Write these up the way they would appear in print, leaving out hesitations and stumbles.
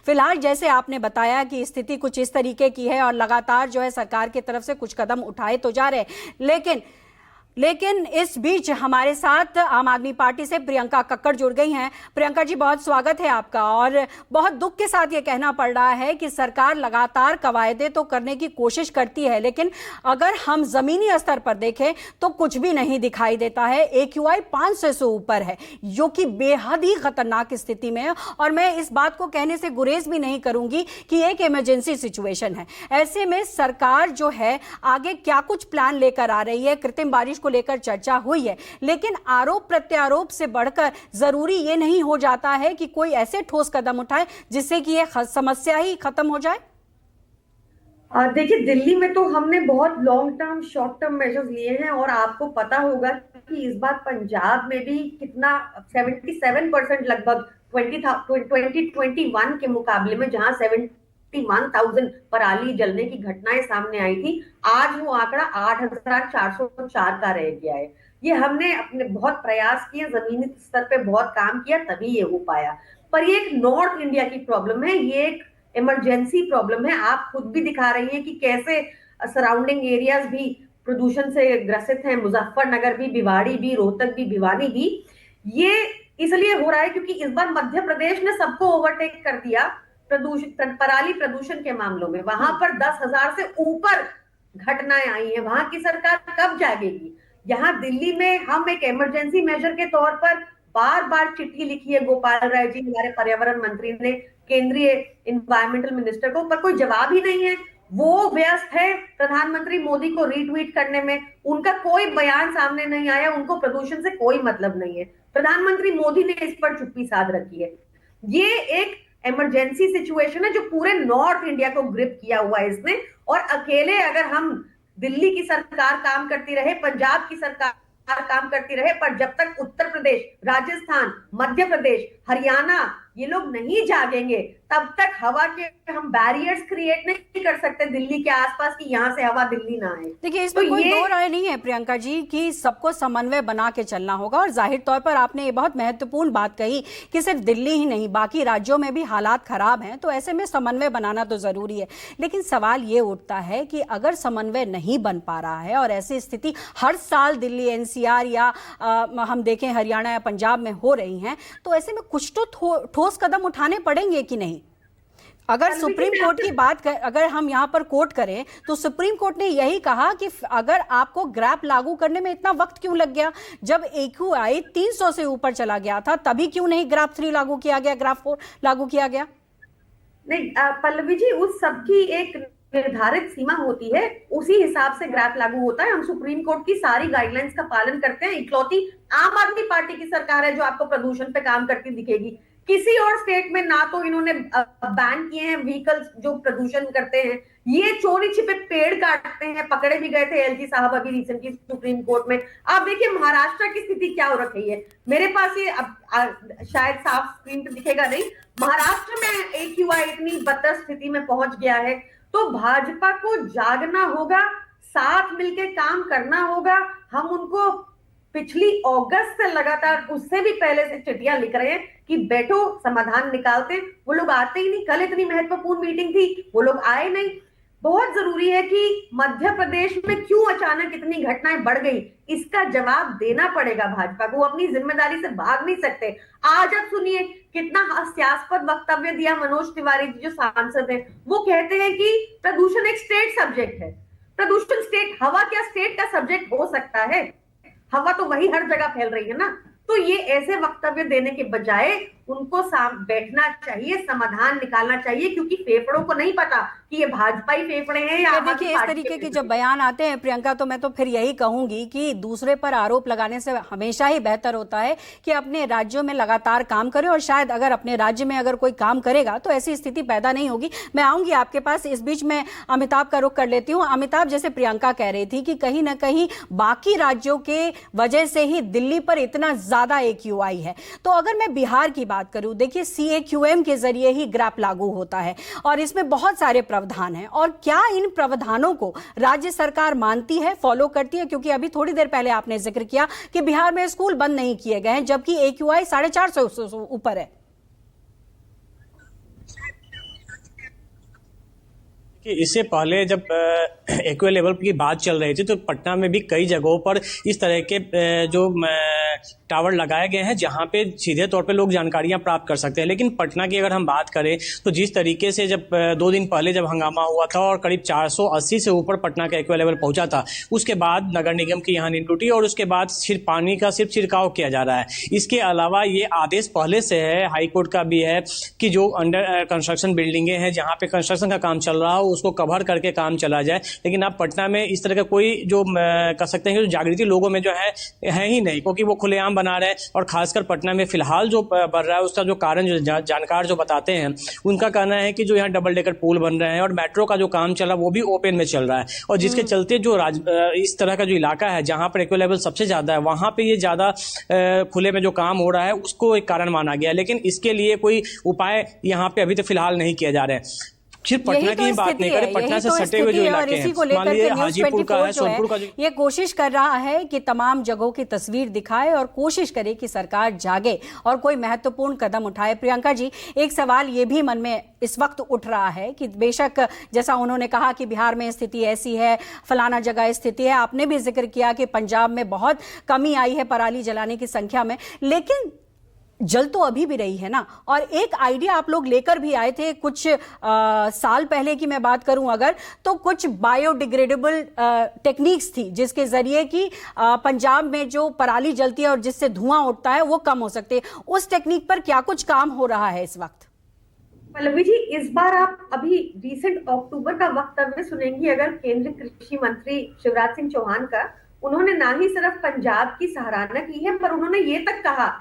फिलहाल जैसे आपने बताया कि स्थिति कुछ इस तरीके की है और लगातार जो है सरकार की तरफ से कुछ कदम उठाए तो जा रहे हैं, लेकिन इस बीच हमारे साथ आम आदमी पार्टी से प्रियंका कक्कड़ जुड़ गई हैं। प्रियंका जी, बहुत स्वागत है आपका। और बहुत दुख के साथ ये कहना पड़ रहा है कि सरकार लगातार कवायदे तो करने की कोशिश करती है, लेकिन अगर हम जमीनी स्तर पर देखें तो कुछ भी नहीं दिखाई देता है। AQI 500 से ऊपर है, जो कि बेहद ही खतरनाक स्थिति में है। और मैं इस बात को कहने से गुरेज भी नहीं करूंगी कि एक इमरजेंसी सिचुएशन है। ऐसे में सरकार जो है आगे क्या कुछ प्लान लेकर आ रही है? कृत्रिम बारिश को लेकर चर्चा हुई है, लेकिन आरोप प्रत्यारोप से बढ़कर जरूरी ये नहीं हो जाता है कि कोई ऐसे ठोस कदम उठाए जिससे कि ये समस्या ही खत्म हो जाए। देखिए, दिल्ली में तो हमने बहुत long term short term measures लिए हैं और आपको पता होगा कि इस बार पंजाब में भी कितना 77% लगभग 2021 के मुकाबले में, जहां 71,000 पराली जलने की घटनाएं सामने आई थी, आज वो आंकड़ा 8,404 का रह गया है। ये हमने अपने बहुत प्रयास किए, जमीनी स्तर पे बहुत काम किया, तभी ये हो पाया। पर ये एक नॉर्थ इंडिया की प्रॉब्लम है, ये एक इमरजेंसी प्रॉब्लम है। आप खुद भी दिखा रही हैं कि कैसे सराउंडिंग एरियाज भी प्रदूषण से ग्रसित हैं, मुजफ्फरनगर भी, भिवाड़ी भी, रोहतक भी, भिवानी भी। ये इसलिए हो रहा है क्योंकि इस बार मध्य प्रदेश ने सबको ओवरटेक कर दिया प्रदूषण, पराली प्रदूषण के मामलों में। वहां पर 10,000 से ऊपर घटनाएं आई हैं। वहां की सरकार कब जागेगी? यहाँ दिल्ली में हम एक इमरजेंसी मेजर के तौर पर बार बार चिट्ठी लिखी है गोपाल राय जी, हमारे पर्यावरण मंत्री ने, केंद्रीय इन्वायरमेंटल मिनिस्टर को, पर कोई जवाब ही नहीं है। वो व्यस्त है प्रधानमंत्री मोदी को रीट्वीट करने में, उनका कोई बयान सामने नहीं आया। उनको प्रदूषण से कोई मतलब नहीं है। प्रधानमंत्री मोदी ने इस पर चुप्पी साध रखी है। ये एक इमरजेंसी सिचुएशन है जो पूरे नॉर्थ इंडिया को ग्रिप किया हुआ है इसने। और अकेले अगर हम, दिल्ली की सरकार काम करती रहे, पंजाब की सरकार काम करती रहे, पर जब तक उत्तर प्रदेश, राजस्थान, मध्य प्रदेश, हरियाणा ये लोग नहीं जागेंगे, तब तक हवा के हम बैरियर्स क्रिएट नहीं कर सकते दिल्ली के आसपास कि यहां से हवा दिल्ली ना आए। देखिए, इसमें कोई दो राय नहीं है प्रियंका जी कि सबको समन्वय बना के चलना होगा। और जाहिर तौर पर आपने ये बहुत महत्वपूर्ण बात कही कि सिर्फ दिल्ली ही नहीं, बाकी राज्यों में भी हालात खराब हैं, तो ऐसे में समन्वय बनाना तो जरूरी है। लेकिन सवाल ये उठता है कि अगर समन्वय नहीं बन पा रहा है और ऐसी स्थिति हर साल दिल्ली, NCR या हम देखें हरियाणा या पंजाब में हो रही हैं, तो ऐसे में कुछ तो ठोस कदम उठाने पड़ेंगे कि नहीं? अगर सुप्रीम कोर्ट की बात अगर हम यहाँ पर कोट करें तो सुप्रीम कोर्ट ने यही कहा कि अगर आपको ग्रैप लागू करने में इतना वक्त क्यों लग गया, जब AQI 300 से ऊपर चला गया था, तभी क्यों नहीं ग्रैप 3 लागू किया गया, ग्रैप 4 लागू किया गया? नहीं पल्लवी जी, उस सबकी एक निर्धारित सीमा होती है, उसी हिसाब से ग्रैप लागू होता है। हम सुप्रीम कोर्ट की सारी गाइडलाइंस का पालन करते हैं। इकलौती आम आदमी पार्टी की सरकार है जो आपको प्रदूषण पे काम करती दिखेगी। किसी और स्टेट में ना तो इन्होंने बैन किए हैं व्हीकल्स जो प्रदूषण करते हैं। ये चोरी छिपे पेड़ काटते हैं, पकड़े भी गए थे LG साहब अभी रिसेंटली सुप्रीम कोर्ट में। आप देखिए महाराष्ट्र की स्थिति क्या हो रखी है। मेरे पास ये शायद साफ स्क्रीन पे दिखेगा नहीं, महाराष्ट्र में AQI इतनी बदतर स्थिति में पहुंच गया है। तो भाजपा को जागना होगा, साथ मिलकर काम करना होगा। हम उनको पिछली अगस्त से लगातार, उससे भी पहले से चिट्ठियां लिख रहे हैं कि बैठो समाधान निकालते। वो लोग आते ही नहीं। कल इतनी महत्वपूर्ण मीटिंग थी, वो लोग आए नहीं। बहुत जरूरी है कि मध्य प्रदेश में क्यों अचानक इतनी घटनाएं बढ़ गई, इसका जवाब देना पड़ेगा भाजपा को। अपनी जिम्मेदारी से भाग नहीं सकते। आज अब सुनिए कितना हास्यास्पद वक्तव्य दिया मनोज तिवारी जी जो सांसद हैं। वो कहते हैं कि प्रदूषण एक स्टेट सब्जेक्ट है। प्रदूषण स्टेट, हवा क्या स्टेट का सब्जेक्ट हो सकता है? हवा तो वही हर जगह फैल रही है ना। तो ये ऐसे वक्तव्य देने के बजाय उनको बैठना चाहिए, समाधान निकालना चाहिए, क्योंकि फेफड़ों को नहीं पता कि ये भाजपाई फेफड़े हैं या देखिए, इस तरीके के जब बयान आते हैं प्रियंका, तो मैं तो फिर यही कहूंगी कि दूसरे पर आरोप लगाने से हमेशा ही बेहतर होता है कि अपने राज्यों में लगातार काम करें। और शायद अगर अपने राज्य में अगर कोई काम करेगा तो ऐसी स्थिति पैदा नहीं होगी। मैं आऊंगी आपके पास। इस बीच में अमिताभ का रुख कर लेती हूँ। अमिताभ, जैसे प्रियंका कह रही थी कि कहीं ना कहीं बाकी राज्यों के वजह से ही दिल्ली पर इतना ज्यादा AQI है, तो अगर मैं बिहार की बात करूं, देखिए CAQM के जरिए ही ग्रैप लागू होता है और इसमें बहुत सारे प्रावधान हैं। और क्या इन प्रावधानों को राज्य सरकार मानती है, फॉलो करती है? क्योंकि अभी थोड़ी देर पहले आपने जिक्र किया कि बिहार में स्कूल बंद नहीं किए गए हैं, जबकि AQI 450 से ऊपर है। कि इससे पहले जब एक्वा लेवल की बात चल रही थी तो पटना में भी कई जगहों पर इस तरह के जो टावर लगाए गए हैं जहां पे सीधे तौर पे लोग जानकारियां प्राप्त कर सकते हैं। लेकिन पटना की अगर हम बात करें तो जिस तरीके से जब 2 दिन पहले जब हंगामा हुआ था और करीब 480 से ऊपर पटना का एक्वा लेवल पहुंचा था, उसके बाद नगर निगम की यहाँ नींद टूटी और उसके बाद सिर्फ पानी का सिर्फ छिड़काव किया जा रहा है। इसके अलावा ये आदेश पहले से है, हाईकोर्ट का भी है कि जो अंडर कंस्ट्रक्शन बिल्डिंगें हैं जहां पे कंस्ट्रक्शन का काम चल रहा हो उसको कवर करके काम चला जाए। लेकिन अब पटना में इस तरह का कोई जो कह सकते हैं जो जागृति लोगों में जो है ही नहीं, क्योंकि वो खुलेआम बना रहे हैं। और खासकर पटना में फिलहाल जो बढ़ रहा है उसका जो कारण जो जानकार जो बताते हैं उनका कहना है कि जो यहाँ डबल डेकर पुल बन रहे हैं और मेट्रो का जो काम चल रहा है वो भी ओपन में चल रहा है, और जिसके चलते जो इस तरह का जो इलाका है जहां पर एक्वा लेवल सबसे ज्यादा है वहां पे ये ज्यादा खुले में जो काम हो रहा है उसको एक कारण माना गया। लेकिन इसके लिए कोई उपाय यहाँ पे अभी तो फिलहाल नहीं किए जा रहे हैं। सिर्फ पटना की ही बात नहीं करें, पटना से सटे हुए जो इलाके हैं, मान लीजिए हाजीपुर का है, सोनपुर का, ये कोशिश कर रहा है कि तमाम जगहों की तस्वीर दिखाए और कोशिश करे कि सरकार जागे और कोई महत्वपूर्ण कदम उठाए। प्रियंका जी, एक सवाल ये भी मन में इस वक्त उठ रहा है कि बेशक जैसा उन्होंने कहा कि बिहार में स्थिति ऐसी है, फलाना जगह स्थिति है, आपने भी जिक्र किया कि पंजाब में बहुत कमी आई है पराली जलाने की संख्या में, लेकिन जल तो अभी भी रही है ना। और एक आइडिया आप लोग लेकर भी आए थे कुछ साल पहले की मैं बात करूं अगर, तो कुछ बायोडिग्रेडेबल टेक्निक्स थी जिसके जरिए कि पंजाब में जो पराली जलती है और जिससे धुआं उठता है वो कम हो सकते हैं। उस टेक्निक पर क्या कुछ काम हो रहा है इस वक्त? पल्लवी जी, इस बार आप अभी रिसेंट अक्टूबर का वक्तव्य सुनेंगी अगर केंद्रीय कृषि मंत्री शिवराज सिंह चौहान का। उन्होंने ना ही सिर्फ पंजाब की सराहना की है पर उन्होंने ये तक कहा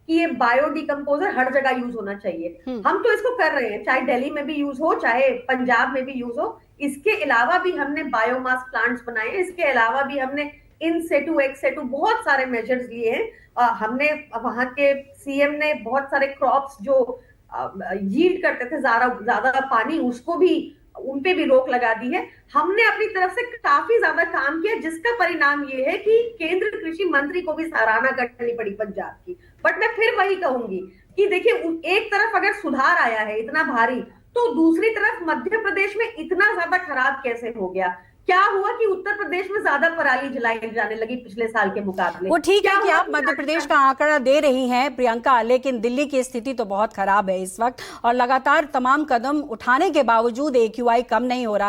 कि ये बायोडिकम्पोजर हर जगह यूज होना चाहिए। हम तो इसको कर रहे हैं, चाहे दिल्ली में भी यूज हो चाहे पंजाब में भी यूज हो। इसके अलावा भी हमने बायोमास प्लांट्स बनाए हैं, इसके अलावा भी हमने इन सेटू एक्स सेटू बहुत सारे मेजर्स लिए हैं। हमने वहां के सीएम ने बहुत सारे क्रॉप्स जो यील्ड करते थे ज्यादा पानी, उसको भी उन पे भी रोक लगा दी है। हमने अपनी तरफ से काफी ज्यादा काम किया जिसका परिणाम ये है कि केंद्र कृषि मंत्री को भी सराहना करनी पड़ी पंजाब की। बट मैं फिर वही कहूंगी कि देखिए, एक तरफ अगर सुधार आया है इतना भारी तो दूसरी तरफ मध्य प्रदेश में इतना ज्यादा खराब कैसे हो गया? क्या हुआ कि उत्तर प्रदेश में ज्यादा पराली जलाई जाने लगी पिछले साल के मुकाबले? वो ठीक है कि आप मध्य प्रदेश का आंकड़ा दे रही हैं प्रियंका, लेकिन दिल्ली की स्थिति तो बहुत खराब है इस वक्त और लगातार तमाम कदम उठाने के बावजूद AQI कम नहीं हो रहा।